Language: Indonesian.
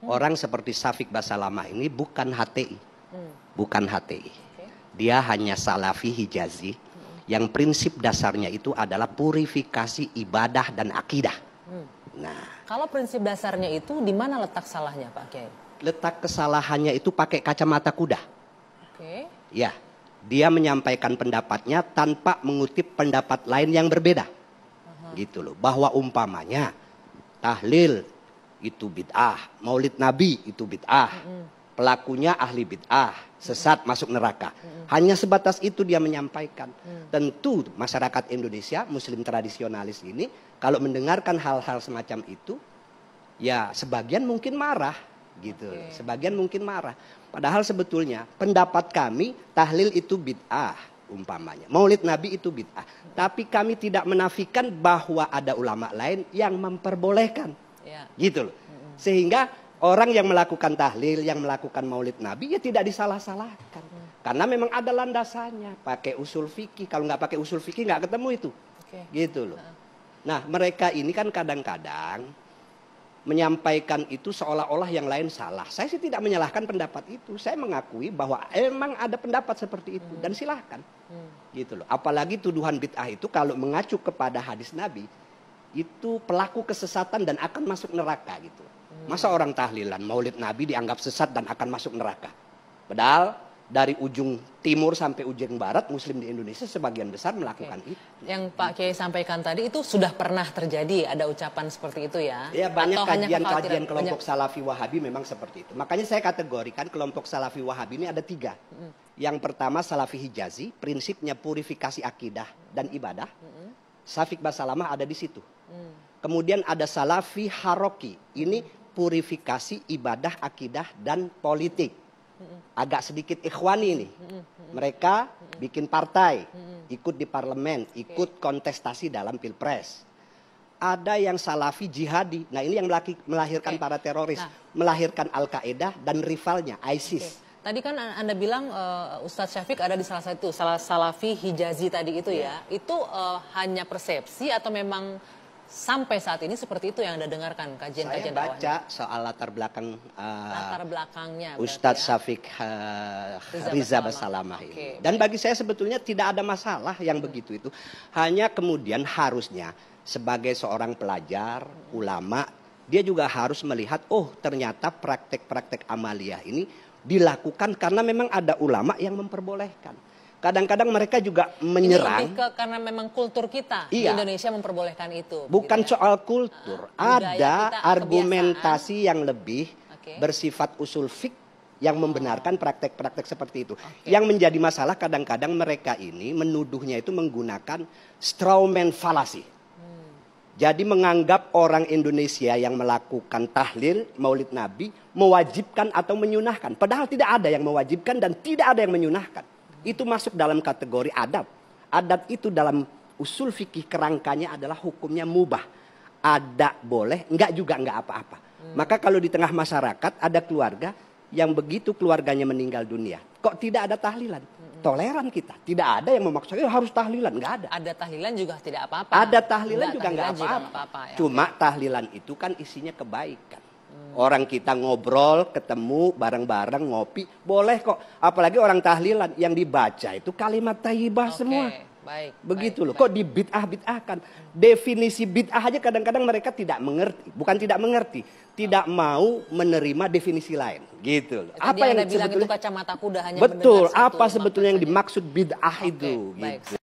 Orang seperti Syafiq Basalamah ini bukan HTI. Bukan HTI. Dia hanya Salafi Hijazi yang prinsip dasarnya itu adalah purifikasi ibadah dan akidah. Nah, kalau prinsip dasarnya itu di mana letak salahnya, Pak Kiai? Letak kesalahannya itu pakai kacamata kuda. Oke. Ya, dia menyampaikan pendapatnya tanpa mengutip pendapat lain yang berbeda. Gitu loh. Bahwa umpamanya tahlil itu bid'ah, maulid nabi itu bid'ah, pelakunya ahli bid'ah, sesat masuk neraka. Hanya sebatas itu dia menyampaikan. Tentu masyarakat Indonesia, muslim tradisionalis ini, kalau mendengarkan hal-hal semacam itu, ya sebagian mungkin marah, gitu. Sebagian mungkin marah. Padahal sebetulnya pendapat kami tahlil itu bid'ah, umpamanya. Maulid nabi itu bid'ah. Tapi kami tidak menafikan bahwa ada ulama lain yang memperbolehkan. Gitu loh. Sehingga orang yang melakukan tahlil, yang melakukan maulid nabi ya tidak disalah-salahkan. Karena memang ada landasannya. Pakai usul fikih. Kalau nggak pakai usul fikih nggak ketemu itu. Gitu loh. Nah, mereka ini kan kadang-kadang menyampaikan itu seolah-olah yang lain salah. Saya sih tidak menyalahkan pendapat itu. Saya mengakui bahwa emang ada pendapat seperti itu. Dan silahkan. Gitu loh. Apalagi tuduhan bid'ah itu kalau mengacu kepada hadis Nabi, itu pelaku kesesatan dan akan masuk neraka gitu. Masa orang tahlilan maulid nabi dianggap sesat dan akan masuk neraka. Padahal dari ujung timur sampai ujung barat muslim di Indonesia sebagian besar melakukan itu. Yang Pak Kiai sampaikan tadi itu sudah pernah terjadi, ada ucapan seperti itu ya? Ya, banyak kajian-kajian kelompok Salafi Wahabi memang seperti itu. Makanya saya kategorikan kelompok Salafi Wahabi ini ada 3. Yang pertama Salafi Hijazi, prinsipnya purifikasi akidah dan ibadah. Syafiq Basalamah ada di situ. Kemudian ada Salafi Haroki, ini purifikasi ibadah, akidah dan politik. Agak sedikit ikhwani ini. Mereka bikin partai, ikut di parlemen, ikut kontestasi dalam pilpres. Ada yang Salafi Jihadi. Nah, ini yang melahirkan para teroris, melahirkan Al-Qaeda dan rivalnya ISIS. Tadi kan Anda bilang Ustadz Syafiq ada di salah satu Salafi Hijazi tadi itu ya. Itu hanya persepsi atau memang sampai saat ini seperti itu yang Anda dengarkan kajian-kajian dakwahnya? Saya baca soal latar belakangnya Ustadz Syafiq Riza Basalamah ini. Dan bagi saya sebetulnya tidak ada masalah yang begitu itu. Hanya kemudian harusnya sebagai seorang pelajar, ulama, dia juga harus melihat, oh ternyata praktek-praktek amaliyah ini dilakukan karena memang ada ulama yang memperbolehkan. Kadang-kadang mereka juga menyerang. Ini lebih karena memang kultur kita di Indonesia memperbolehkan itu. Bukan soal kultur. Ada argumentasi yang lebih bersifat usul fik yang membenarkan praktek-praktek seperti itu. Yang menjadi masalah kadang-kadang mereka ini menuduhnya itu menggunakan strawman fallacy. Jadi menganggap orang Indonesia yang melakukan tahlil maulid nabi mewajibkan atau menyunahkan. Padahal tidak ada yang mewajibkan dan tidak ada yang menyunahkan. Itu masuk dalam kategori adab. Adab itu dalam usul fikih kerangkanya adalah hukumnya mubah. Ada boleh, enggak juga enggak apa-apa. Maka kalau di tengah masyarakat ada keluarga yang begitu keluarganya meninggal dunia, kok tidak ada tahlilan? Toleran kita, tidak ada yang memaksa harus tahlilan, nggak ada. Ada tahlilan juga tidak apa-apa. Ada tahlilan juga nggak apa-apa. Cuma tahlilan itu kan isinya kebaikan. Orang kita ngobrol, ketemu, bareng-bareng ngopi, boleh kok. Apalagi orang tahlilan yang dibaca itu kalimat thayyibah semua. Begitu loh. Kok di bid'ah-bid'ahkan? Definisi bid'ah aja kadang-kadang mereka tidak mengerti. Bukan tidak mengerti, tidak mau menerima definisi lain. Gitu loh. Apa yang sebetulnya itu kacamata kuda hanya betul, apa sebetulnya yang dimaksud bid'ah itu? Gitu.